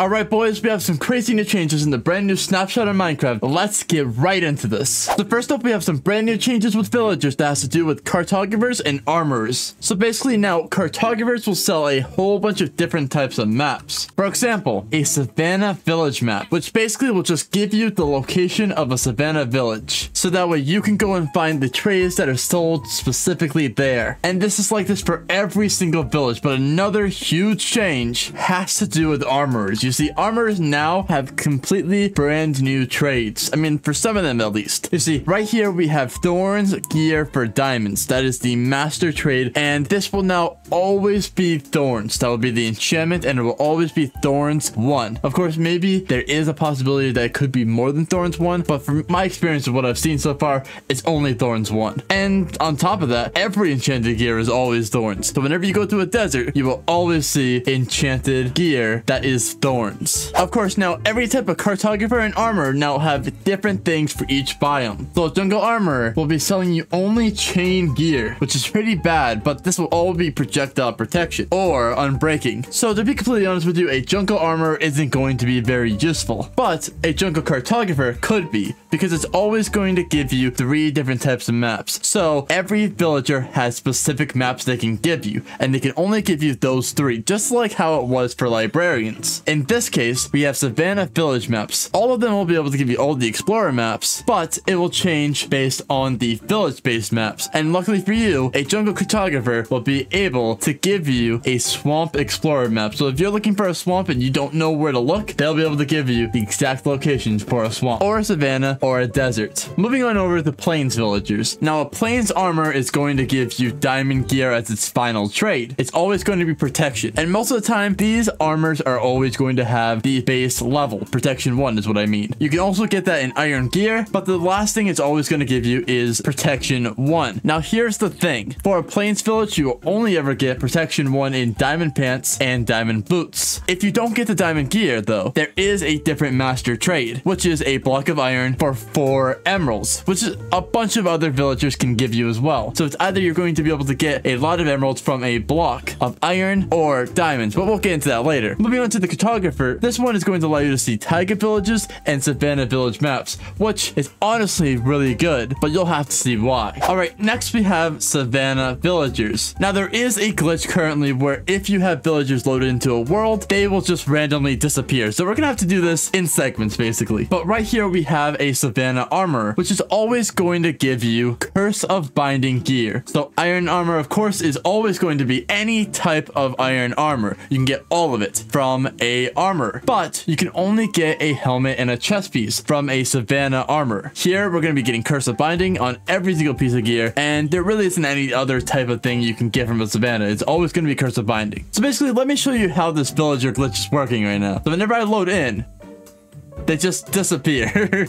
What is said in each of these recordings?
Alright boys, we have some crazy new changes in the brand new snapshot in Minecraft. Let's get right into this. So first up, we have some brand new changes with villagers that has to do with cartographers and armorers. So basically now, cartographers will sell a whole bunch of different types of maps. For example, a Savannah village map, which basically will just give you the location of a Savannah village. So that way you can go and find the trades that are sold specifically there. And this is like this for every single village, but another huge change has to do with armorers. You see, armorers now have completely brand new trades. I mean, for some of them at least. You see, right here we have thorns gear for diamonds. That is the master trade, and this will now always be thorns. That will be the enchantment, and it will always be thorns 1. Of course, maybe there is a possibility that it could be more than thorns 1, but from my experience of what I've seen so far, it's only thorns 1. And on top of that, every enchanted gear is always thorns. So whenever you go to a desert, you will always see enchanted gear that is thorns. Of course, now every type of cartographer and armor now have different things for each biome. So jungle armor will be selling you only chain gear, which is pretty bad, but this will all be projectile protection or unbreaking. So to be completely honest with you, a jungle armor isn't going to be very useful, but a jungle cartographer could be, because it's always going to give you 3 different types of maps. So every villager has specific maps they can give you, and they can only give you those 3, just like how it was for librarians. In this case, we have Savannah village maps. All of them will be able to give you all the explorer maps, but it will change based on the village-based maps. And luckily for you, a jungle cartographer will be able to give you a swamp explorer map. So if you're looking for a swamp and you don't know where to look, they'll be able to give you the exact locations for a swamp or a savanna or a desert. Moving on over to the plains villagers. Now, a plains armor is going to give you diamond gear as its final trade. It's always going to be protection, and most of the time these armors are always going to have the base level. Protection 1 is what I mean. You can also get that in iron gear, but the last thing it's always going to give you is protection 1. Now here's the thing. For a plains village, you will only ever get protection 1 in diamond pants and diamond boots. If you don't get the diamond gear though, there is a different master trade, which is a block of iron for 4 emeralds, which is a bunch of other villagers can give you as well. So it's either you're going to be able to get a lot of emeralds from a block of iron or diamonds, but we'll get into that later. Moving on to the cartographer, this one is going to allow you to see taiga villages and savannah village maps, which is honestly really good, but you'll have to see why. Alright, next we have savannah villagers. Now there is a glitch currently where if you have villagers loaded into a world, they will just randomly disappear. So we're gonna have to do this in segments basically. But right here we have a savannah armor, which is always going to give you curse of binding gear. So iron armor, of course, is always going to be any type of iron armor. You can get all of it from a armor, but you can only get a helmet and a chest piece from a savannah armor. Here we're going to be getting curse of binding on every single piece of gear, and there really isn't any other type of thing you can get from a savannah. It's always going to be curse of binding. So basically, let me show you how this villager glitch is working right now. So whenever I load in, they just disappear.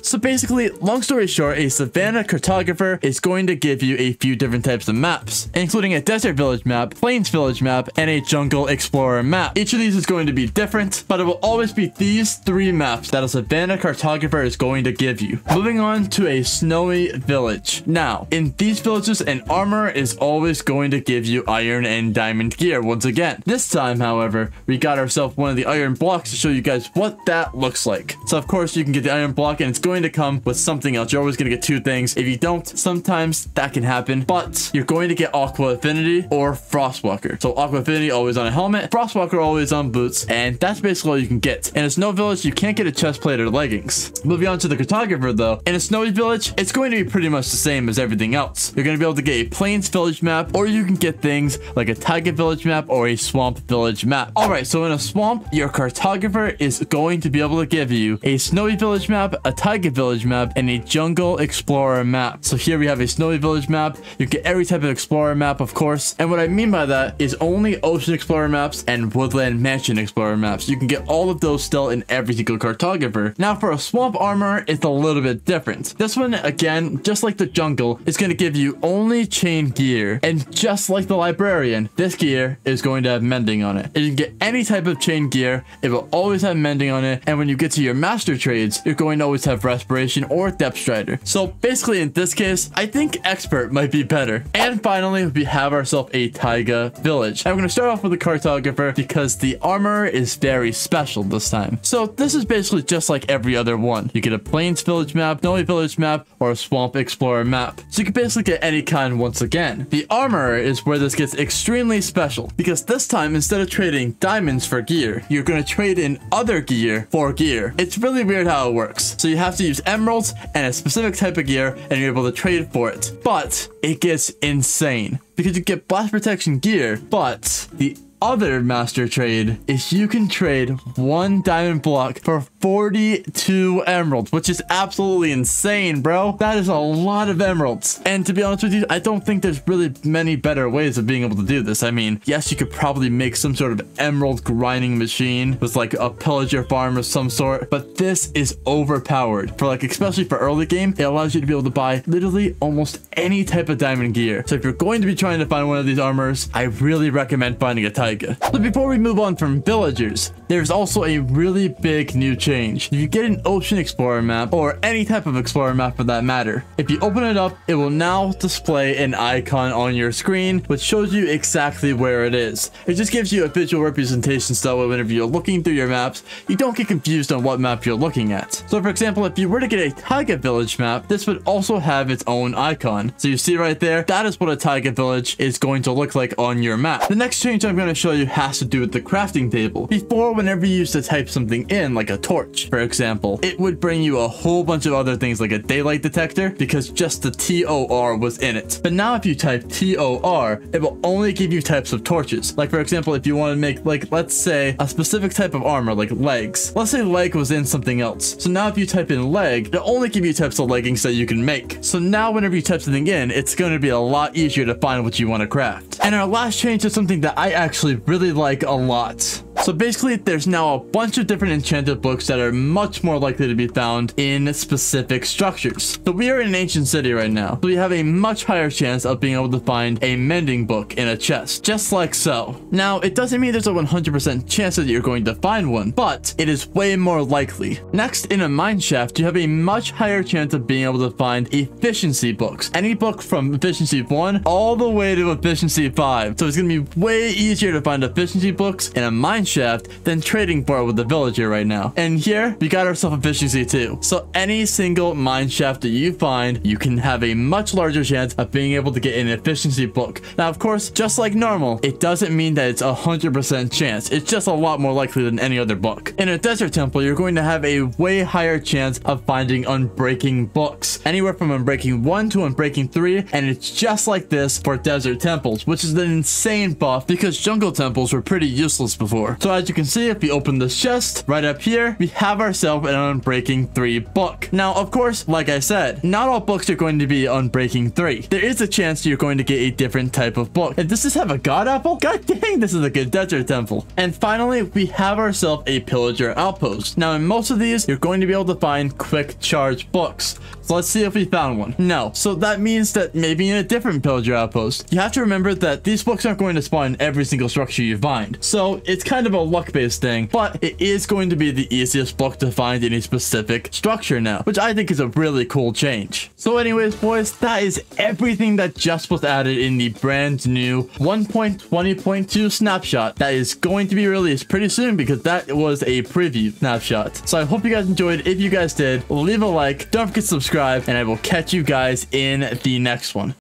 So basically, long story short, a savannah cartographer is going to give you a few different types of maps, including a desert village map, plains village map, and a jungle explorer map. Each of these is going to be different, but it will always be these 3 maps that a savannah cartographer is going to give you. Moving on to a snowy village. Now, in these villages, an armor is always going to give you iron and diamond gear once again. This time, however, we got ourselves one of the iron blocks to show you guys what that looks like. So of course, you can get the iron block, and it's going to come with something else. You're always going to get 2 things. If you don't, sometimes that can happen, but you're going to get aqua affinity or frostwalker. So aqua affinity always on a helmet, frostwalker always on boots, and that's basically all you can get. In a snow village, you can't get a chest plate or leggings. Moving on to the cartographer though, in a snowy village, it's going to be pretty much the same as everything else. You're going to be able to get a plains village map, or you can get things like a taiga village map or a swamp village map. Alright, so in a swamp, your cartographer is going to be able to give you a snowy village map, a taiga village map, and a jungle explorer map. So here we have a snowy village map. You get every type of explorer map, of course, and what I mean by that is only ocean explorer maps and woodland mansion explorer maps. You can get all of those still in every single cartographer. Now for a swamp armor, it's a little bit different. This one, again, just like the jungle, is going to give you only chain gear, and just like the librarian, this gear is going to have mending on it. And you can get any type of chain gear, it will always have mending on it, and when you get to your master trades, you're you're going to always have respiration or depth strider. So basically in this case, I think expert might be better. And finally, we have ourselves a taiga village. And we're going to start off with the cartographer because the armor is very special this time. So this is basically just like every other one. You get a plains village map, snowy village map, or a swamp explorer map. So you can basically get any kind once again. The armor is where this gets extremely special because this time, instead of trading diamonds for gear, you're going to trade in other gear for gear. It's really weird how it works. So you have to use emeralds and a specific type of gear and you're able to trade for it. But it gets insane because you get blast protection gear, but the other master trade is you can trade 1 diamond block for 42 emeralds, which is absolutely insane, bro. That is a lot of emeralds. And to be honest with you, I don't think there's really many better ways of being able to do this. I mean, yes, you could probably make some sort of emerald grinding machine with like a pillager farm of some sort, but this is overpowered for like, especially for early game. It allows you to be able to buy literally almost any type of diamond gear. So if you're going to be trying to find one of these armors, I really recommend finding a taiga. So before we move on from villagers, there's also a really big new change. If you get an ocean explorer map, or any type of explorer map for that matter, if you open it up, it will now display an icon on your screen, which shows you exactly where it is. It just gives you a visual representation so that whenever you're looking through your maps, you don't get confused on what map you're looking at. So for example, if you were to get a taiga village map, this would also have its own icon. So you see right there, that is what a taiga village is going to look like on your map. The next change I'm going to show you has to do with the crafting table. Before, whenever you used to type something in, like a torch, for example, it would bring you a whole bunch of other things like a daylight detector because just the TOR was in it. But now if you type TOR, it will only give you types of torches. Like for example, if you want to make like, let's say a specific type of armor, like legs. Let's say leg was in something else. So now if you type in leg, it'll only give you types of leggings that you can make. So now whenever you type something in, it's going to be a lot easier to find what you want to craft. And our last change is something that I actually really like a lot. So basically, there's now a bunch of different enchanted books that are much more likely to be found in specific structures. So we are in an ancient city right now, so we have a much higher chance of being able to find a mending book in a chest, just like so. Now, it doesn't mean there's a 100% chance that you're going to find one, but it is way more likely. Next, in a mine shaft, you have a much higher chance of being able to find efficiency books. Any book from efficiency 1 all the way to efficiency 5. So it's going to be way easier to find efficiency books in a mine shaft than trading for it with the villager right now. And here we got ourselves efficiency 2. So any single mine shaft that you find, you can have a much larger chance of being able to get an efficiency book. Now of course, just like normal, it doesn't mean that it's 100% chance. It's just a lot more likely than any other book. In a desert temple, you're going to have a way higher chance of finding unbreaking books, anywhere from unbreaking 1 to unbreaking 3, and it's just like this for desert temples, which is an insane buff because jungle temples were pretty useless before. So as you can see, if we open this chest right up here, we have ourselves an unbreaking 3 book. Now of course, like I said, not all books are going to be unbreaking 3. There is a chance you're going to get a different type of book. And does this have a god apple? God dang, this is a good desert temple. And finally, we have ourselves a pillager outpost. Now in most of these, you're going to be able to find quick charge books. So let's see if we found one. No. So that means that maybe in a different pillager outpost. You have to remember that these books aren't going to spawn in every single structure you find. So it's kind of a luck-based thing, but it is going to be the easiest book to find in a specific structure now, which I think is a really cool change. So anyways, boys, that is everything that just was added in the brand new 1.20.2 snapshot that is going to be released pretty soon because that was a preview snapshot. So I hope you guys enjoyed. If you guys did, leave a like, don't forget to subscribe, and I will catch you guys in the next one.